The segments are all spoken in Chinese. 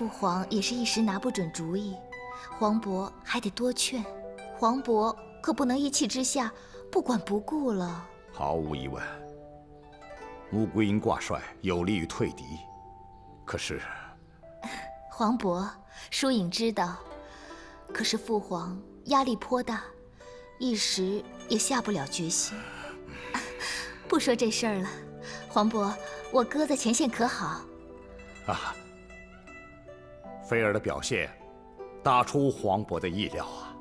父皇也是一时拿不准主意，皇伯还得多劝。皇伯可不能一气之下不管不顾了。毫无疑问，穆桂英挂帅有利于退敌。可是，皇伯，疏影知道，可是父皇压力颇大，一时也下不了决心。不说这事儿了，皇伯，我哥在前线可好？啊，菲儿的表现大出皇伯的意料啊！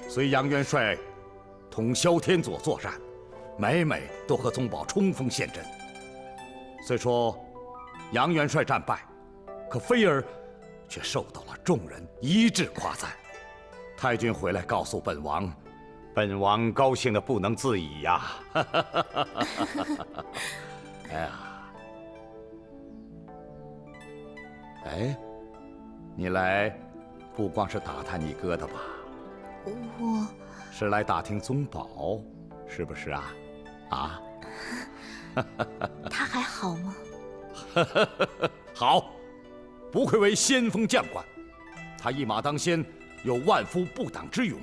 随杨元帅同萧天佐作战，每每都和宗保冲锋陷阵。虽说杨元帅战败，可菲儿却受到了众人一致夸赞。太君回来告诉本王，本王高兴得不能自已呀！哎呀，哎，你来不光是打探你哥的吧？我是来打听宗保，是不是啊？啊？他还好吗？好，不愧为先锋将官，他一马当先，有万夫不挡之勇。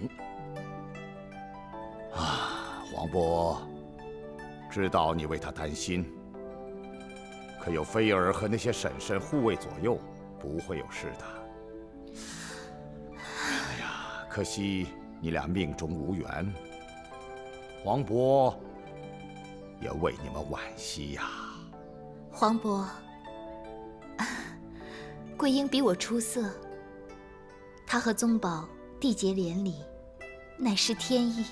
啊，黄伯，知道你为他担心，可有菲儿和那些婶婶护卫左右，不会有事的。哎呀，可惜你俩命中无缘，黄伯也为你们惋惜呀。皇伯，桂英比我出色，她和宗保缔结连理，乃是天意。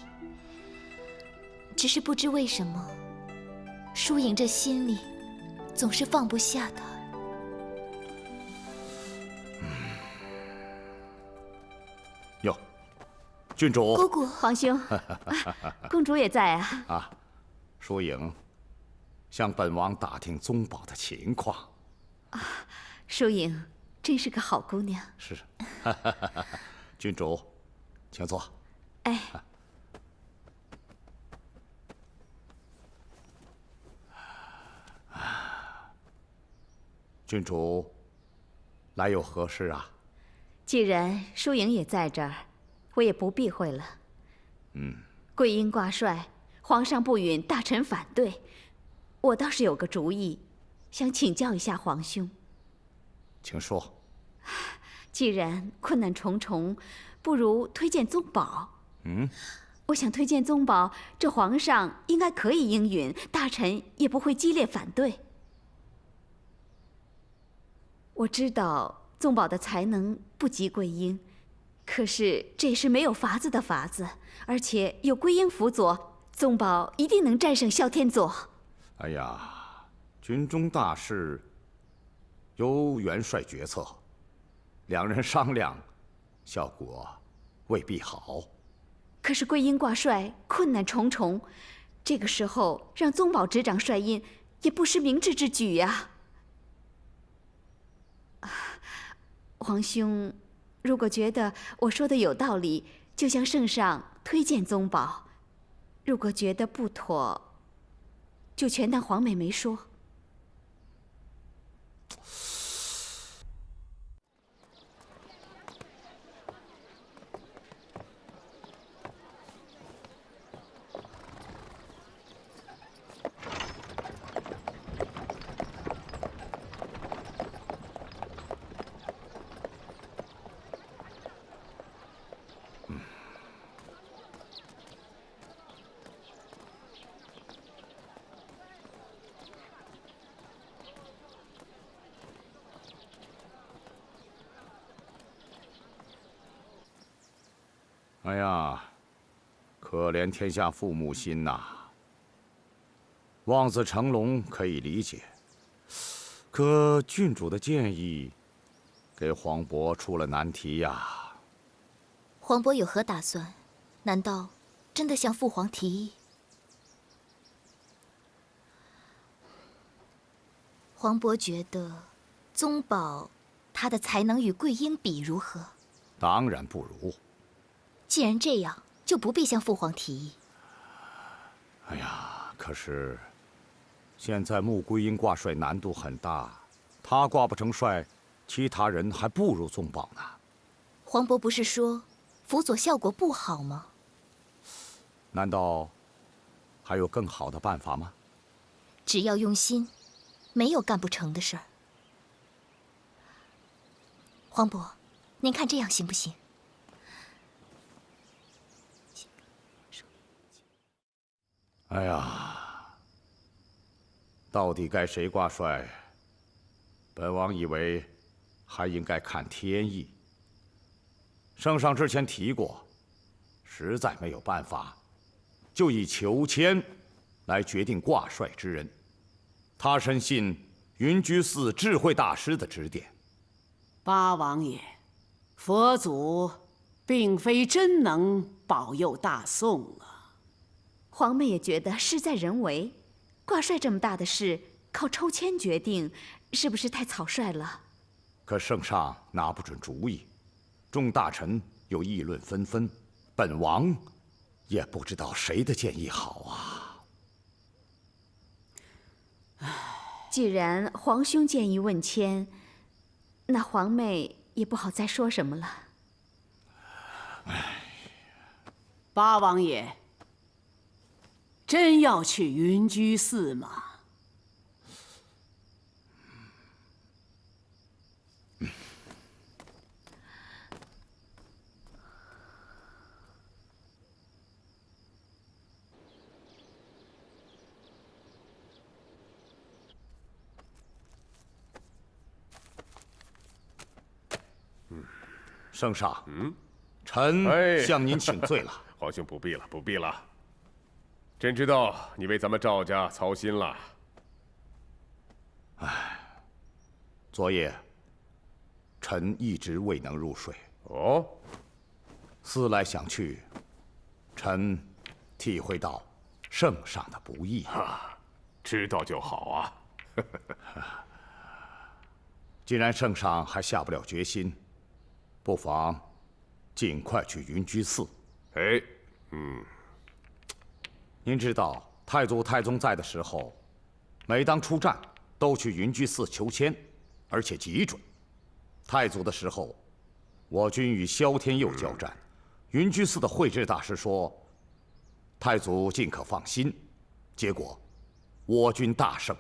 只是不知为什么，疏影这心里总是放不下他。哟，郡主，姑姑，皇兄，公主也在啊。啊，疏影向本王打听宗保的情况。疏影真是个好姑娘。是，郡主，请坐。哎，郡主来有何事啊？既然疏影也在这儿，我也不避讳了。桂英挂帅，皇上不允大臣反对，我倒是有个主意，想请教一下皇兄。请说。既然困难重重，不如推荐宗保。我想推荐宗保，这皇上应该可以应允，大臣也不会激烈反对。我知道宗保的才能不及桂英，可是这也是没有法子的法子，而且有桂英辅佐，宗保一定能战胜萧天佐。哎呀，军中大事由元帅决策，两人商量，效果未必好。可是桂英挂帅，困难重重，这个时候让宗保执掌帅印，也不失明智之举呀。皇兄，如果觉得我说的有道理，就向圣上推荐宗保；如果觉得不妥，就全当皇妹没说。哎呀，可怜天下父母心呐！望子成龙可以理解，可郡主的建议，给黄渤出了难题呀。皇伯有何打算？难道真的向父皇提议？皇伯觉得，宗保他的才能与桂英比如何？当然不如。既然这样，就不必向父皇提议。哎呀，可是现在穆桂英挂帅难度很大，她挂不成帅，其他人还不如宗宝呢。黄渤不是说辅佐效果不好吗？难道还有更好的办法吗？只要用心，没有干不成的事儿。黄渤，您看这样行不行？哎呀，到底该谁挂帅？本王以为还应该看天意。圣上之前提过，实在没有办法，就以裘千来决定挂帅之人。他深信云居寺智慧大师的指点。八王爷，佛祖并非真能保佑大宋啊。皇妹也觉得事在人为，挂帅这么大的事靠抽签决定，是不是太草率了？可圣上拿不准主意，众大臣又议论纷纷，本王也不知道谁的建议好啊。既然皇兄建议问签，那皇妹也不好再说什么了。八王爷，真要去云居寺吗？圣上，臣向您请罪了。皇兄不必了，不必了。朕知道你为咱们赵家操心了。昨夜，臣一直未能入睡。哦，思来想去，臣体会到圣上的不易。知道就好啊。既然圣上还下不了决心，不妨尽快去云居寺。哎，您知道太祖太宗在的时候，每当出战都去云居寺求签，而且极准。太祖的时候，我军与萧天佑交战，云居寺的慧智大师说，太祖尽可放心。结果，我军大胜。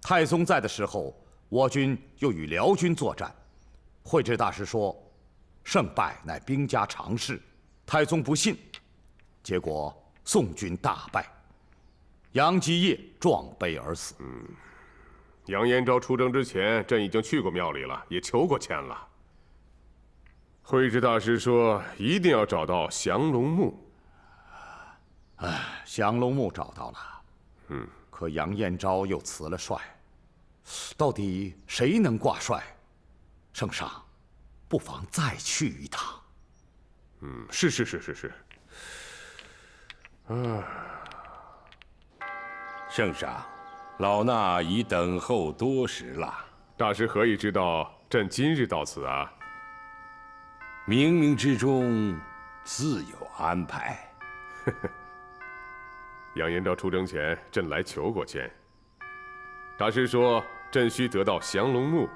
太宗在的时候，我军又与辽军作战，慧智大师说，胜败乃兵家常事。太宗不信，结果宋军大败，杨基业壮悲而死。杨延昭出征之前，朕已经去过庙里了，也求过签了。慧智大师说，一定要找到降龙墓。降龙墓找到了，可杨延昭又辞了帅，到底谁能挂帅？圣上，不妨再去一趟。是。圣上，老衲已等候多时了。大师何以知道朕今日到此啊？冥冥之中自有安排。杨延昭出征前，朕来求过签。大师说，朕需得到降龙墓。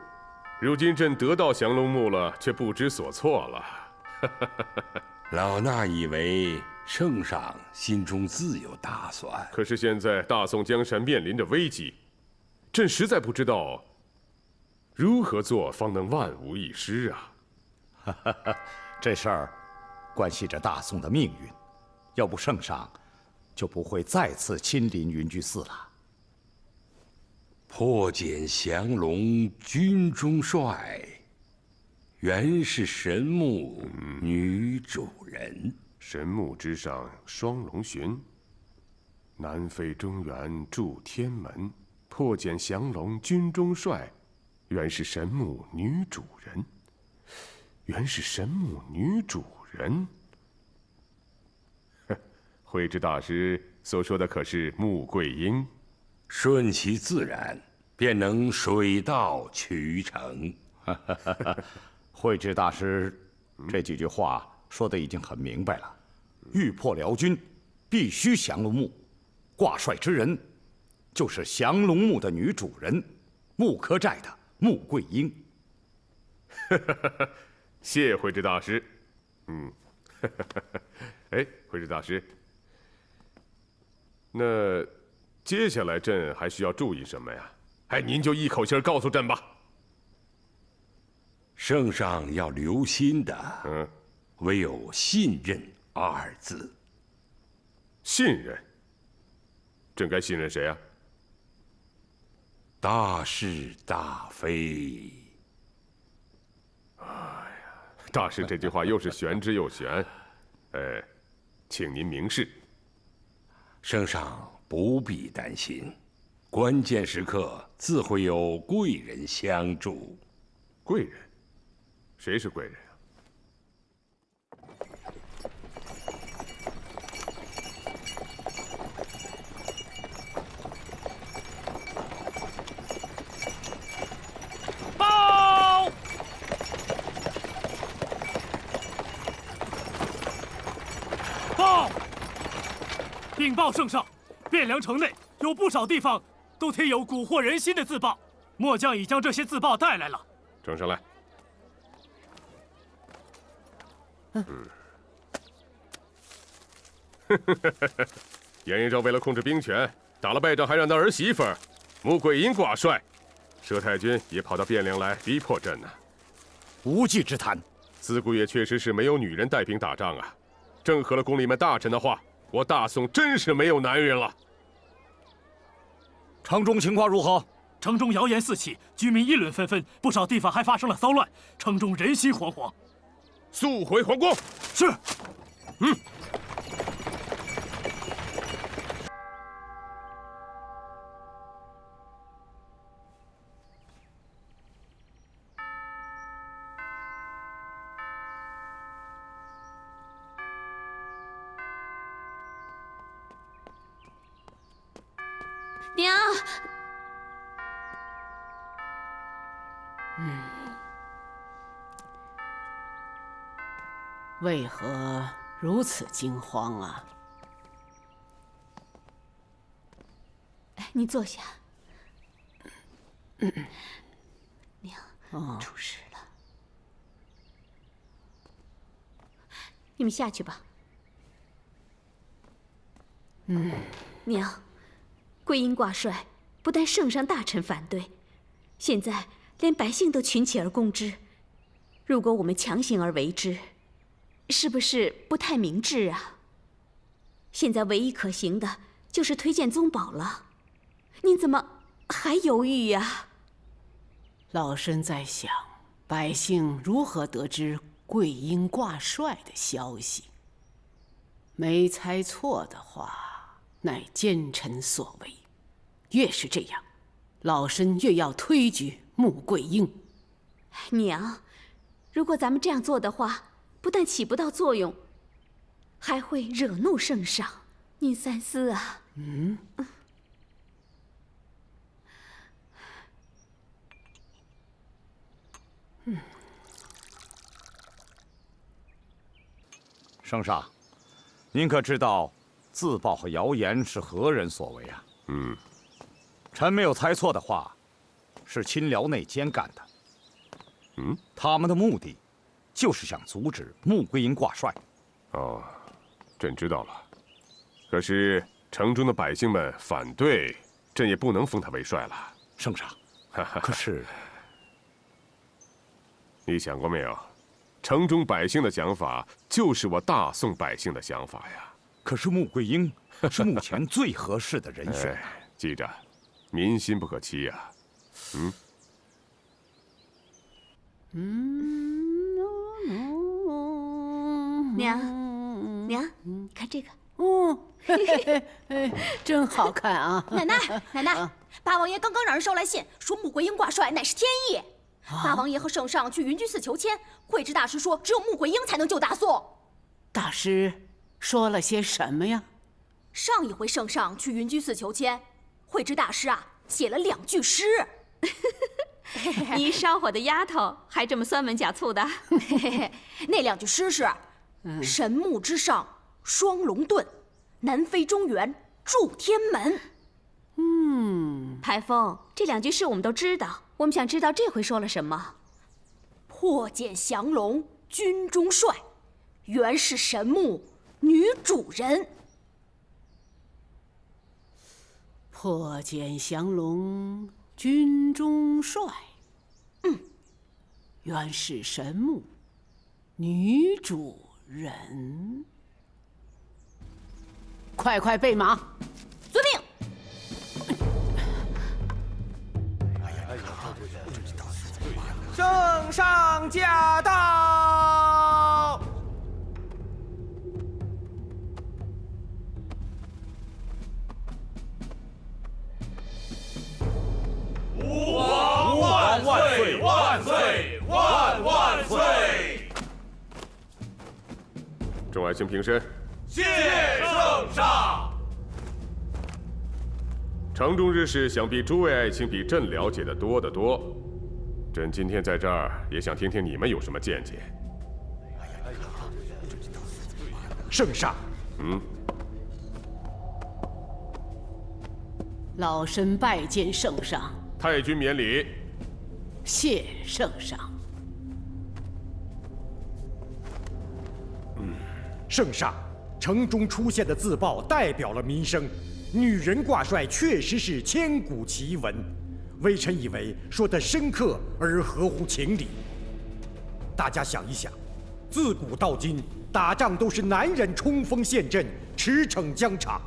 如今朕得到降龙墓了，却不知所措了。老衲以为圣上心中自有打算。可是现在大宋江山面临着危机，朕实在不知道如何做方能万无一失啊！这事儿关系着大宋的命运，要不圣上就不会再次亲临云居寺了。破茧降龙军中帅，原是神木女主人。神木之上双龙巡，南飞中原驻天门。破茧降龙军中帅，原是神木女主人。原是神木女主人。慧智大师所说的可是穆桂英？顺其自然，便能水到渠成。慧智大师这几句话说的已经很明白了。欲破辽军，必须降龙墓。挂帅之人，就是降龙墓的女主人，木柯寨的穆桂英。谢慧之大师。哎，慧之大师，那接下来朕还需要注意什么呀？哎，您就一口气告诉朕吧。圣上要留心的，唯有信任二字。信任？朕该信任谁啊？大是大非。哎呀，大师这句话又是玄之又玄。请您明示。圣上不必担心，关键时刻自会有贵人相助。贵人？谁是贵人啊？报！报！禀报圣上，汴梁城内有不少地方都贴有蛊惑人心的自报，末将已将这些自报带来了。呈上来。严仁昭为了控制兵权，打了败仗，还让他儿媳妇穆桂英挂帅。佘太君也跑到汴梁来逼迫朕呢。无稽之谈。自古也确实是没有女人带兵打仗啊。正合了宫里面大臣的话，我大宋真是没有男人了。城中情况如何？城中谣言四起，居民议论纷纷，不少地方还发生了骚乱，城中人心惶惶。速回皇宫。是。娘。为何如此惊慌啊？你坐下。娘，出事了。你们下去吧。娘，桂英挂帅，不但圣上大臣反对，现在连百姓都群起而攻之。如果我们强行而为之，是不是不太明智啊？现在唯一可行的就是推荐宗保了。您怎么还犹豫呀？老身在想，百姓如何得知桂英挂帅的消息？没猜错的话，乃奸臣所为。越是这样，老身越要推举穆桂英。娘，如果咱们这样做的话，不但起不到作用，还会惹怒圣上。您三思啊！圣上，您可知道自报和谣言是何人所为啊？臣没有猜错的话，是亲辽内奸干的。他们的目的就是想阻止穆桂英挂帅。哦，朕知道了。可是城中的百姓们反对，朕也不能封他为帅了。圣上，可是你想过没有？城中百姓的想法就是我大宋百姓的想法呀。可是穆桂英是目前最合适的人选。记着，民心不可欺呀。娘，你看这个。真好看啊！奶奶，八王爷刚刚让人捎来信，说穆桂英挂帅乃是天意。八王爷和圣上去云居寺求签，慧知大师说，只有穆桂英才能救大宋。大师说了些什么呀？上一回圣上去云居寺求签，慧知大师写了2句诗。你烧火的丫头还这么酸文假醋的。那2句诗是：神木之上双龙遁，南飞中原助天门。排风，这2句诗我们都知道，我们想知道这回说了什么。破茧降龙，军中帅，原是神木女主人。破茧降龙，军中帅。原是神木女主人。快快备马！遵命。圣上驾到！吾皇万岁万岁万万岁！众爱卿平身。谢圣上。城中之事，想必诸位爱卿比朕了解的多得多。朕今天在这儿，也想听听你们有什么见解。圣上，老身拜见圣上。太君免礼。谢圣上。圣上，城中出现的自报代表了民生，女人挂帅确实是千古奇闻。微臣以为说得深刻而合乎情理。大家想一想，自古到今，打仗都是男人冲锋陷阵、驰骋疆场，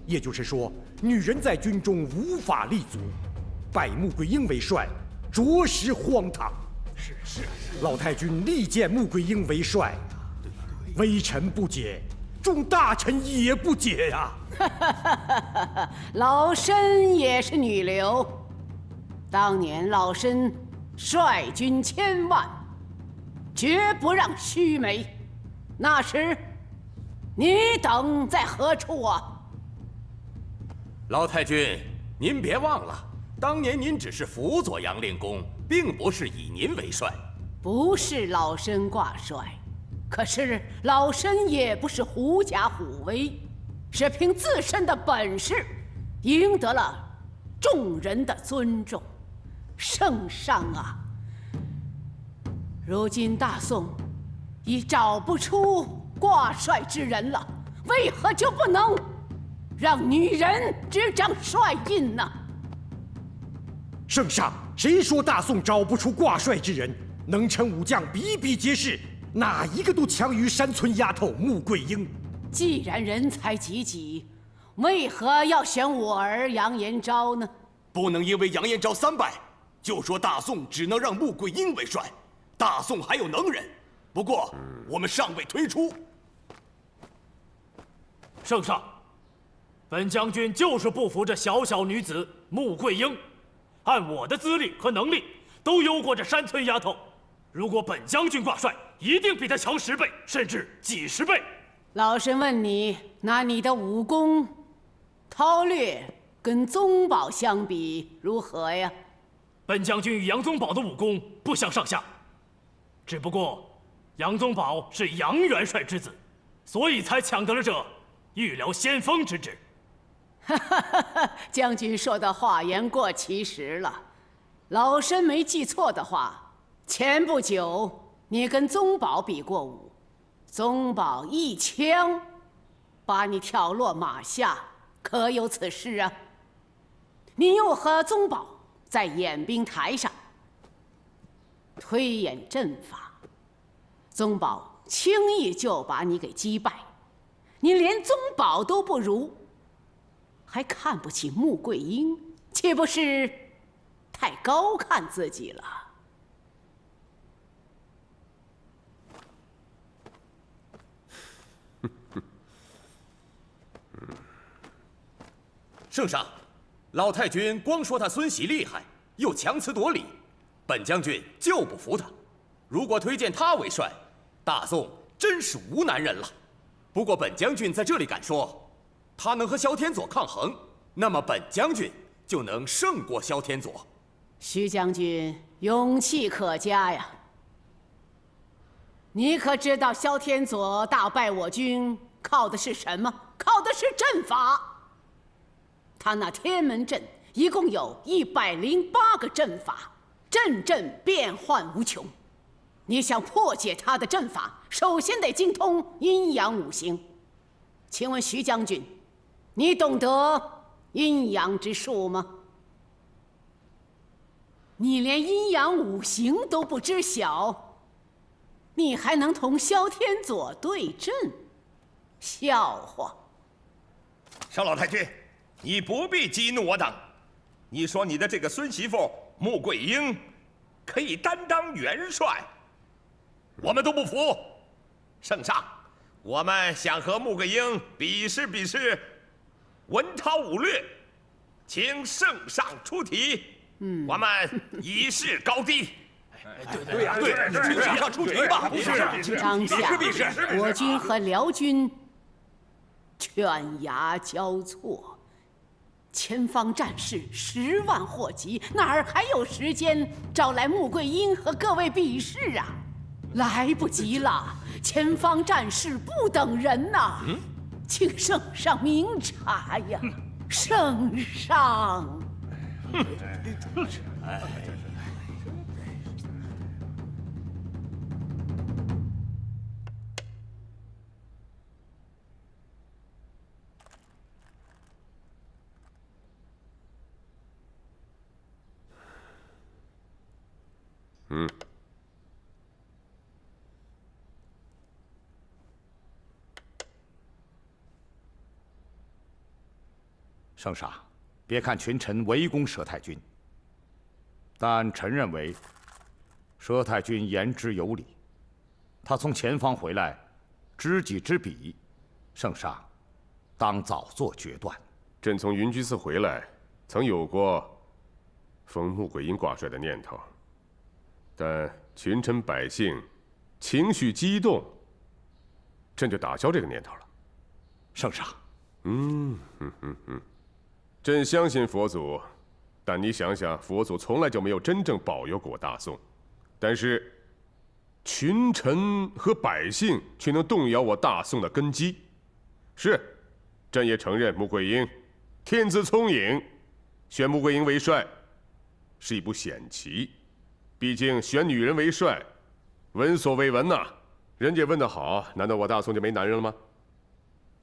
也就是说，女人在军中无法立足。拜穆桂英为帅，着实荒唐。是，老太君力荐穆桂英为帅，微臣不解，众大臣也不解呀。老身也是女流。当年老身率军1000万，绝不让须眉。那时，你等在何处啊？老太君，您别忘了，当年您只是辅佐杨令公，并不是以您为帅。不是老身挂帅，可是老身也不是狐假虎威，是凭自身的本事，赢得了众人的尊重。圣上啊，如今大宋已找不出挂帅之人了，为何就不能让女人执掌帅印呢？圣上，谁说大宋找不出挂帅之人？能臣武将比比皆是，哪一个都强于山村丫头穆桂英。既然人才济济，为何要选我儿杨延昭呢？不能因为杨延昭3败，就说大宋只能让穆桂英为帅。大宋还有能人，不过我们尚未推出。圣上，本将军就是不服这小小女子穆桂英。按我的资历和能力，都优过这山村丫头。如果本将军挂帅，一定比她强10倍，甚至几十倍。老身问你，拿你的武功，韬略跟宗保相比如何呀？本将军与杨宗保的武功不相上下，只不过杨宗保是杨元帅之子，所以才抢得了这御辽先锋之职。将军说的话言过其实了。老身没记错的话，前不久你跟宗保比过武，宗保一枪把你挑落马下，可有此事啊？你又和宗保在演兵台上推演阵法，宗保轻易就把你给击败，你连宗保都不如，还看不起穆桂英，岂不是太高看自己了？圣上，老太君光说他孙喜厉害，又强词夺理，本将军就不服他。如果推荐他为帅，大宋真是无男人了。不过本将军在这里敢说，他能和萧天佐抗衡，那么本将军就能胜过萧天佐。徐将军勇气可嘉呀！你可知道萧天佐大败我军靠的是什么？靠的是阵法。他那天门阵一共有108个阵法，阵阵变幻无穷。你想破解他的阵法，首先得精通阴阳五行。请问徐将军，你懂得阴阳之术吗？你连阴阳五行都不知晓，你还能同萧天佐对阵？笑话！邵老太君，你不必激怒我等。你说你的这个孙媳妇穆桂英可以担当元帅，我们都不服。圣上，我们想和穆桂英比试比试文韬武略，请圣上出题。我们以示高低。对呀，请圣上出题吧。当下我军和辽军犬牙交错，前方战事10万祸及，哪儿还有时间找来穆桂英和各位比试啊？来不及了，前方战事不等人呐！请圣上明察呀，圣上。圣上，别看群臣围攻佘太君，但臣认为佘太君言之有理。他从前方回来，知己知彼，圣上当早做决断。朕从云居寺回来，曾有过封穆桂英挂帅的念头，但群臣百姓情绪激动，朕就打消这个念头了。圣上，朕相信佛祖，但你想想，佛祖从来就没有真正保佑过大宋，但是群臣和百姓却能动摇我大宋的根基。是，朕也承认穆桂英天资聪颖，选穆桂英为帅是一步险棋。毕竟选女人为帅，闻所未闻呐。人家问得好，难道我大宋就没男人了吗？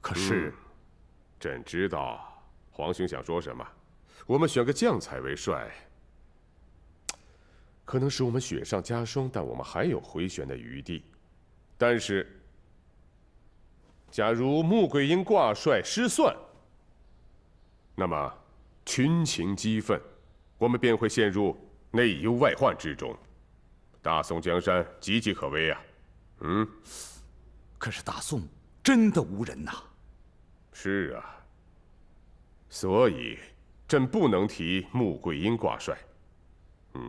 可是，朕知道皇兄想说什么。我们选个将才为帅，可能使我们雪上加霜，但我们还有回旋的余地。但是，假如穆桂英挂帅失算，那么群情激愤，我们便会陷入内忧外患之中，大宋江山岌岌可危啊！可是大宋真的无人呐。是啊，所以朕不能提穆桂英挂帅。自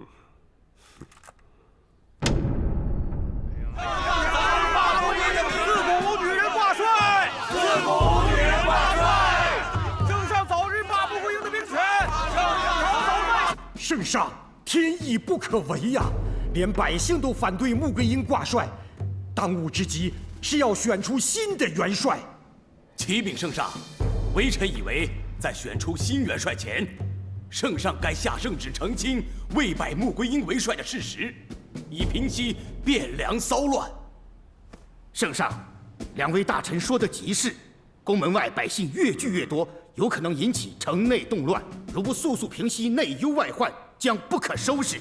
古无女人挂帅，自古无女人挂帅。圣上早日罢穆桂英的兵权。圣上，天意不可违呀！连百姓都反对穆桂英挂帅，当务之急是要选出新的元帅。启禀圣上，微臣以为在选出新元帅前，圣上该下圣旨澄清未拜穆桂英为帅的事实，以平息汴梁骚乱。圣上，两位大臣说的极是，宫门外百姓越聚越多，有可能引起城内动乱，如不速速平息内忧外患，将不可收拾。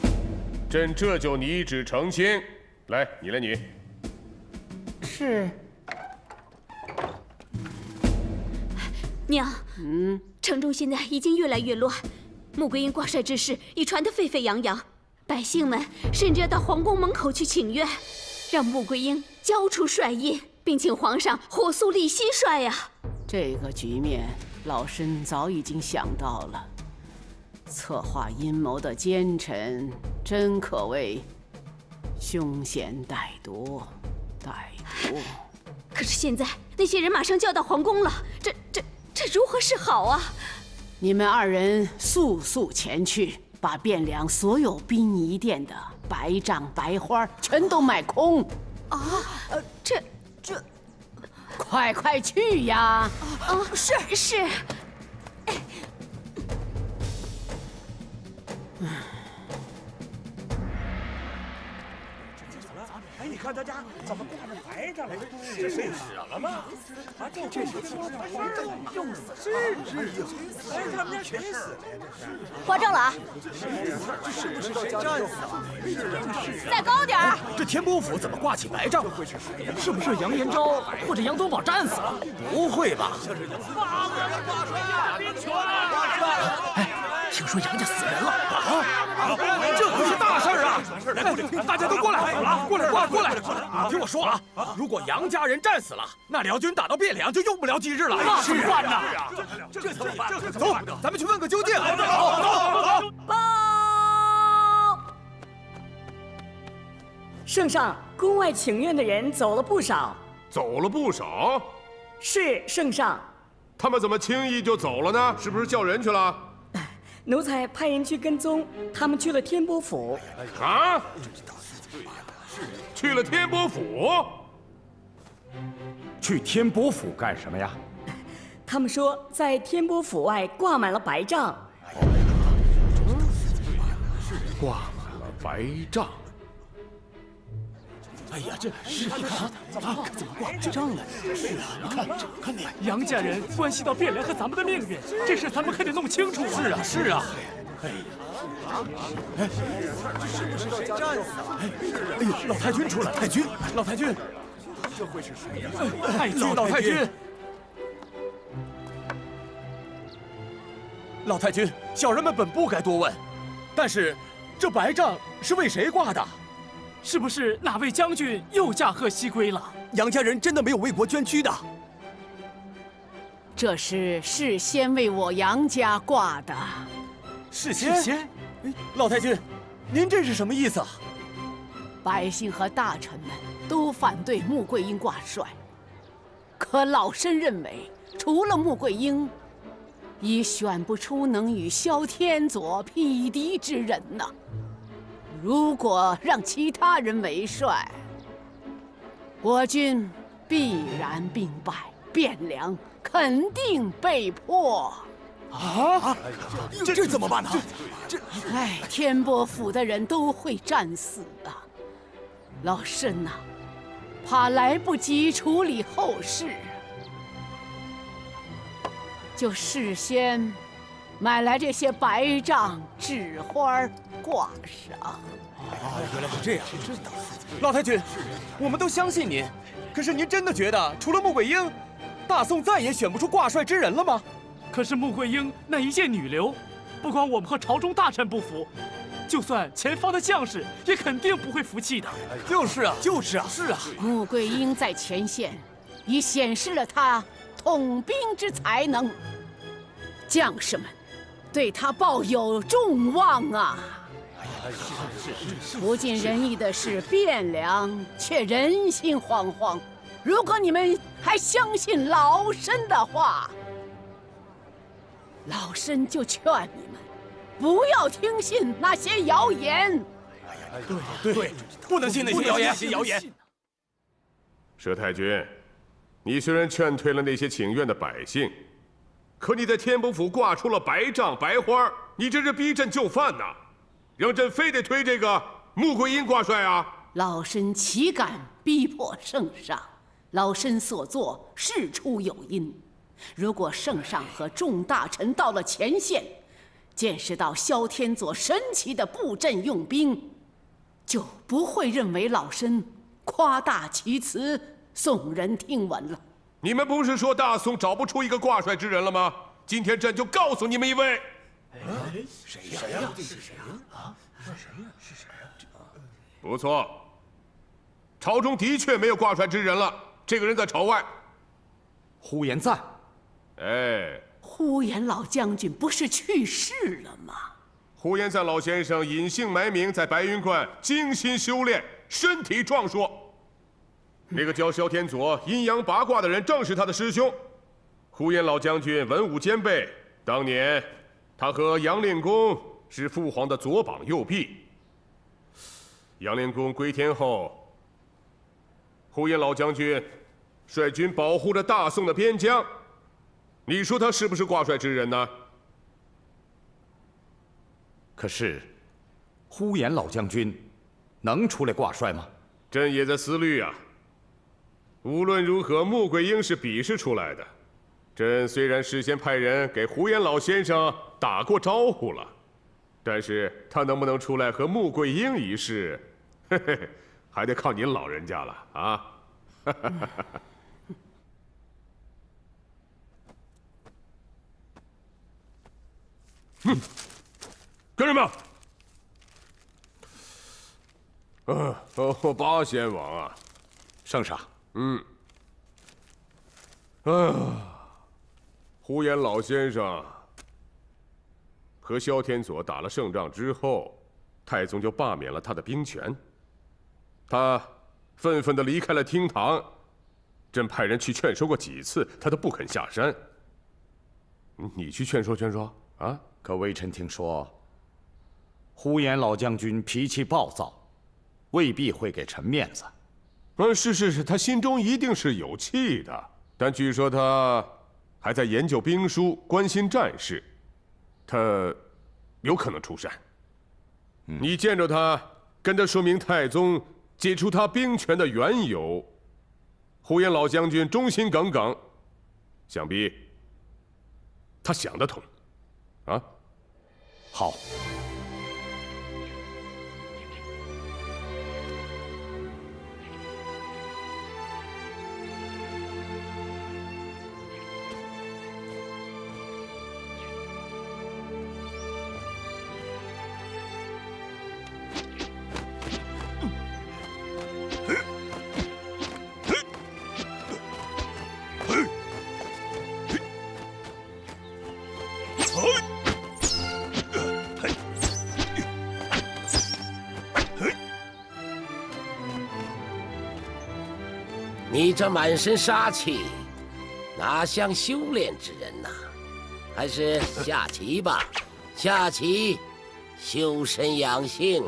朕这就拟旨澄清。来，你来拟。是。娘，城中现在已经越来越乱，穆桂英挂帅之事已传得沸沸扬扬，百姓们甚至要到皇宫门口去请愿，让穆桂英交出帅印，并请皇上火速立新帅呀！这个局面，老身早已经想到了。策划阴谋的奸臣，真可谓凶险歹毒。可是现在那些人马上就要到皇宫了，这如何是好啊？你们2人速速前去，把汴梁所有殡仪店的白帐白花全都买空。这，快去呀！是。看大家怎么挂着白帐了？这睡死了吗？啊，这是用死是，哎，他们家谁死了呀？挂正了啊！这是不是谁战死了？再高点儿！这天波府怎么挂起白帐？是不是杨延昭或者杨宗保战死了？不会吧？哎，听说杨家死人了啊！这可是大事啊！来，大家都过来，过来！听我说啊，如果杨家人战死了，那辽军打到汴梁就用不了几日了。那怎么办呢？这怎么办？走，咱们去问个究竟。走。报！圣上，宫外请愿的人走了不少。走了不少？是，圣上。他们怎么轻易就走了呢？是不是叫人去了？奴才派人去跟踪，他们去了天波府。啊？去了天波府？去天波府干什么呀？他们说在天波府外挂满了白帐。挂满了白帐。哎呀，这是你看怎么挂白帐呢？是啊，你看那杨家人关系到汴梁和咱们的命运，这事咱们可得弄清楚啊！是啊。哎，这是不是谁战死了？哎呦，老太君出来！老太君，这会是谁呀？老太君，老太君，小人们本不该多问，但是这白帐是为谁挂的？是不是哪位将军又驾鹤西归了？杨家人真的没有为国捐躯的？这是事先为我杨家挂的。事先？老太君，您这是什么意思啊？百姓和大臣们都反对穆桂英挂帅，可老身认为，除了穆桂英，已选不出能与萧天佐匹敌之人呐。如果让其他人为帅，我军必然兵败，汴梁肯定被破。啊！这怎么办呢？哎，天波府的人都会战死啊！老身呐，怕来不及处理后事，就事先买来这些白帐、纸花挂上。原来是这样。老太君，我们都相信您，可是您真的觉得除了穆桂英，大宋再也选不出挂帅之人了吗？可是穆桂英那一介女流，不光我们和朝中大臣不服，就算前方的将士也肯定不会服气的。就是啊。是啊。穆桂英在前线已显示了她统兵之才能，将士们对她抱有众望啊。不尽人意的是汴梁却人心惶惶。如果你们还相信老身的话，老身就劝你们不要听信那些谣言。对，不能信那些谣言。佘太君，你虽然劝退了那些请愿的百姓，可你在天波府挂出了白帐白花，你这是逼朕就范呐！让朕非得推这个穆桂英挂帅啊！老身岂敢逼迫圣上？老身所作事出有因。如果圣上和众大臣到了前线，见识到萧天佐神奇的布阵用兵，就不会认为老身夸大其词、耸人听闻了。你们不是说大宋找不出一个挂帅之人了吗？今天朕就告诉你们一位。谁呀？不错，朝中的确没有挂帅之人了。这个人在朝外。呼延赞。哎，呼延老将军不是去世了吗？呼延赞老先生隐姓埋名，在白云观精心修炼，身体壮硕。那个叫萧天佐阴阳八卦的人，正是他的师兄。呼延老将军文武兼备，当年他和杨令公是父皇的左膀右臂。杨令公归天后，呼延老将军率军保护着大宋的边疆。你说他是不是挂帅之人呢？可是，呼延老将军能出来挂帅吗？朕也在思虑啊。无论如何，穆桂英是比试出来的。朕虽然事先派人给胡延老先生打过招呼了，但是他能不能出来和穆桂英一试，嘿嘿，还得靠您老人家了啊！跟着吧。八贤王啊，圣上。胡延老先生和萧天佐打了胜仗之后，太宗就罢免了他的兵权。他愤愤地离开了厅堂，朕派人去劝说过几次，他都不肯下山。你去劝说劝说啊？可微臣听说，呼延老将军脾气暴躁，未必会给臣面子。是，他心中一定是有气的，但据说他还在研究兵书，关心战事，他有可能出山。你见着他，跟他说明太宗解除他兵权的缘由。呼延老将军忠心耿耿，想必他想得通，啊？好。你这满身杀气，哪像修炼之人呐？还是下棋吧，下棋，修身养性。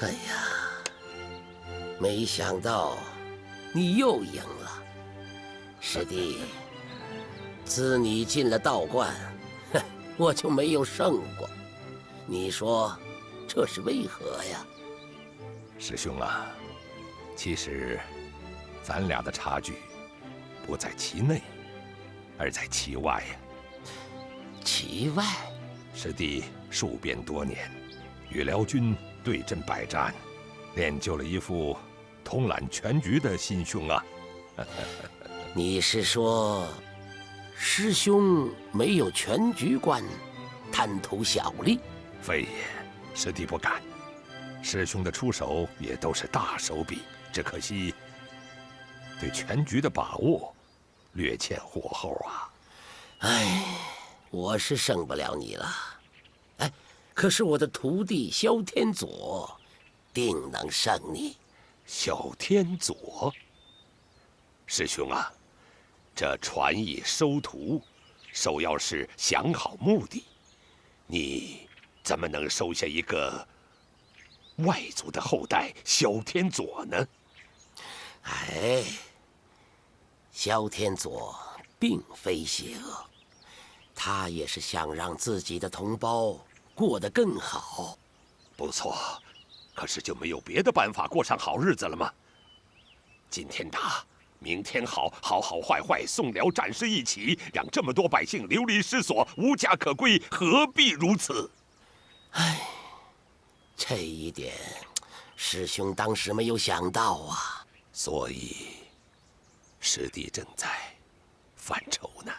哎呀，没想到你又赢了，师弟。自你进了道观，我就没有胜过。你说这是为何呀？师兄啊，其实咱俩的差距不在其内，而在其外呀。其外？师弟戍边多年，与辽军对阵百战，练就了一副统揽全局的心胸啊！你是说，师兄没有全局观，贪图小利？非也，师弟不敢。师兄的出手也都是大手笔，只可惜对全局的把握略欠火候啊！哎，我是胜不了你了。哎，可是我的徒弟萧天佐定能胜你。萧天佐，师兄啊，这传艺收徒，首要是想好目的。你怎么能收下一个外族的后代萧天佐呢？哎，萧天佐并非邪恶，他也是想让自己的同胞过得更好。不错，可是就没有别的办法过上好日子了吗？今天打，明天好，好好坏坏，宋辽战事一起，让这么多百姓流离失所，无家可归，何必如此？唉，这一点，师兄当时没有想到啊。所以，师弟正在犯愁呢。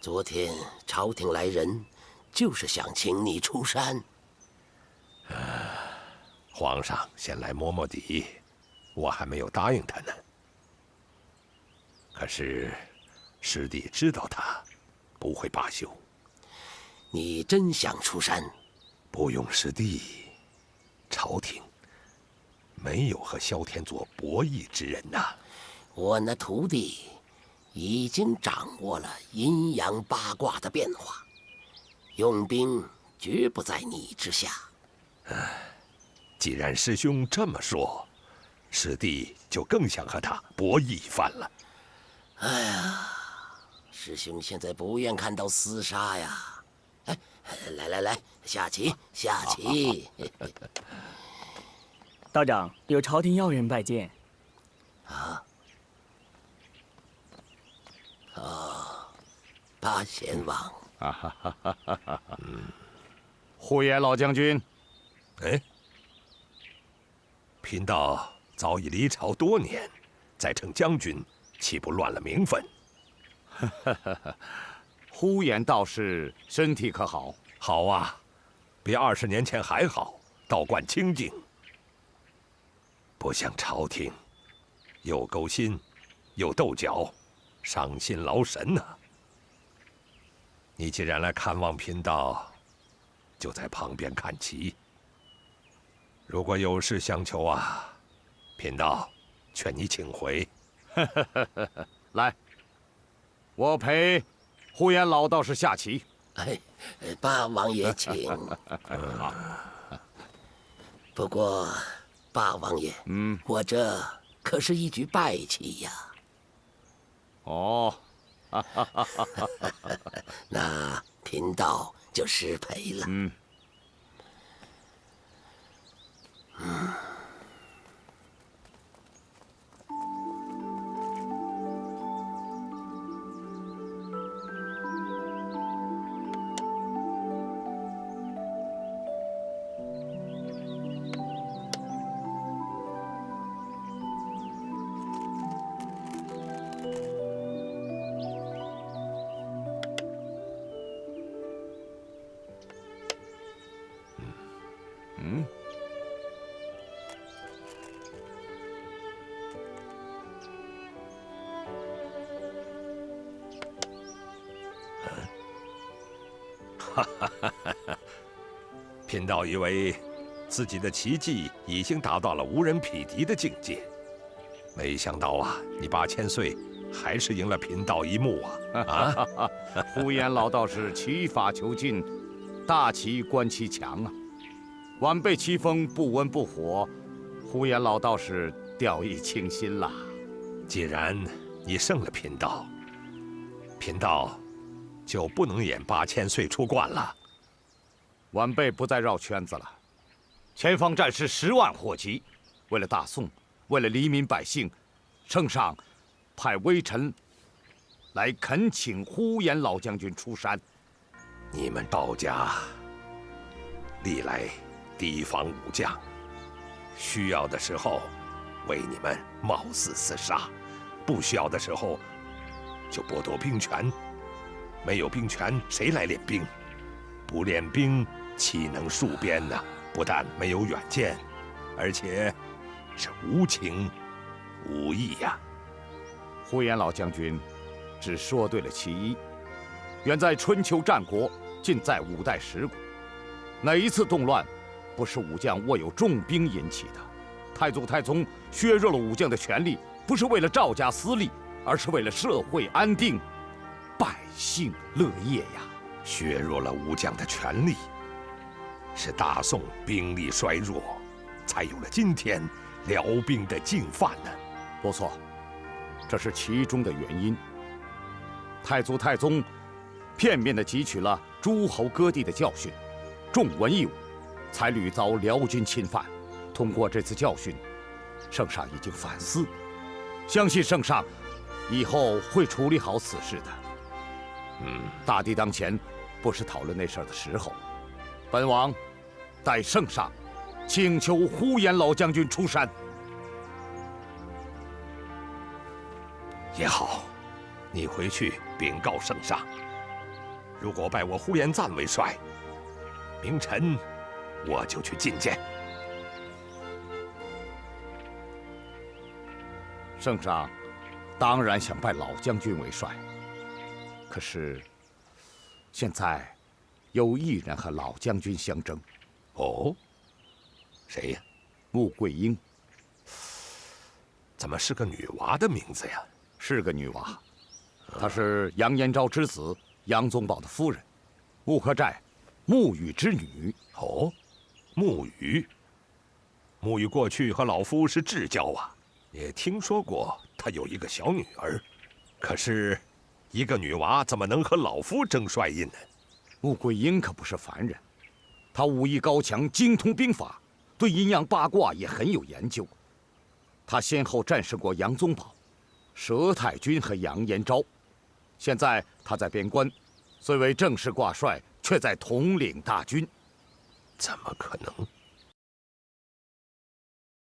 昨天朝廷来人，就是想请你出山。皇上先来摸摸底，我还没有答应他呢。可是，师弟知道他不会罢休。你真想出山？不用师弟，朝廷没有和萧天佐博弈之人呐。我那徒弟已经掌握了阴阳八卦的变化，用兵绝不在你之下。既然师兄这么说，师弟就更想和他博弈一番了。哎呀，师兄现在不愿看到厮杀呀！哎，来，下棋，下棋。道长，有朝廷要人拜见。八贤王。呼延老将军。哎，贫道早已离朝多年，再称将军，岂不乱了名分？呼延道士身体可好？好啊，比20年前还好，道观清净。不像朝廷，又勾心，又斗角，伤心劳神呐。你既然来看望贫道，就在旁边看棋。如果有事相求啊，贫道劝你请回。来，我陪呼延老道士下棋。哎，八王爷请。好。不过，八王爷，我这可是一局败棋呀。哦，那贫道就失陪了。贫道以为自己的棋技已经达到了无人匹敌的境界，没想到啊，你8000岁还是赢了贫道一目啊！呼延老道士棋法求进，大棋观其强啊。晚辈棋风不温不火，呼延老道士掉以轻心了。既然你胜了贫道，贫道就不能演8000岁出关了。晚辈不再绕圈子了。前方战事10万火急，为了大宋，为了黎民百姓，圣上派微臣来恳请呼延老将军出山。你们道家历来提防武将，需要的时候为你们冒死厮杀，不需要的时候就剥夺兵权。没有兵权，谁来练兵？不练兵，岂能戍边呢？不但没有远见，而且是无情无义呀！呼延老将军只说对了其一，远在春秋战国，近在五代十国，哪一次动乱不是武将握有重兵引起的？太祖太宗削弱了武将的权力，不是为了赵家私利，而是为了社会安定、百姓乐业呀！削弱了武将的权力，是大宋兵力衰弱，才有了今天辽兵的进犯呢。不错，这是其中的原因。太祖太宗片面地汲取了诸侯割地的教训，重文抑武，才屡遭辽军侵犯。通过这次教训，圣上已经反思，相信圣上以后会处理好此事的。大敌当前，不是讨论那事儿的时候。本王待圣上请求呼延老将军出山。也好，你回去禀告圣上，如果拜我呼延赞为帅，明晨我就去觐见。圣上当然想拜老将军为帅，可是现在有一人和老将军相争。哦，谁呀？穆桂英。怎么是个女娃的名字呀？是个女娃，她是杨延昭之子杨宗保的夫人，穆克寨穆羽之女。哦，穆羽，沐浴过去和老夫是至交啊，也听说过他有一个小女儿。可是，一个女娃怎么能和老夫争帅印呢？穆桂英可不是凡人，她武艺高强，精通兵法，对阴阳八卦也很有研究。她先后战胜过杨宗保、佘太君和杨延昭。现在她在边关，虽为正式挂帅，却在统领大军。怎么可能？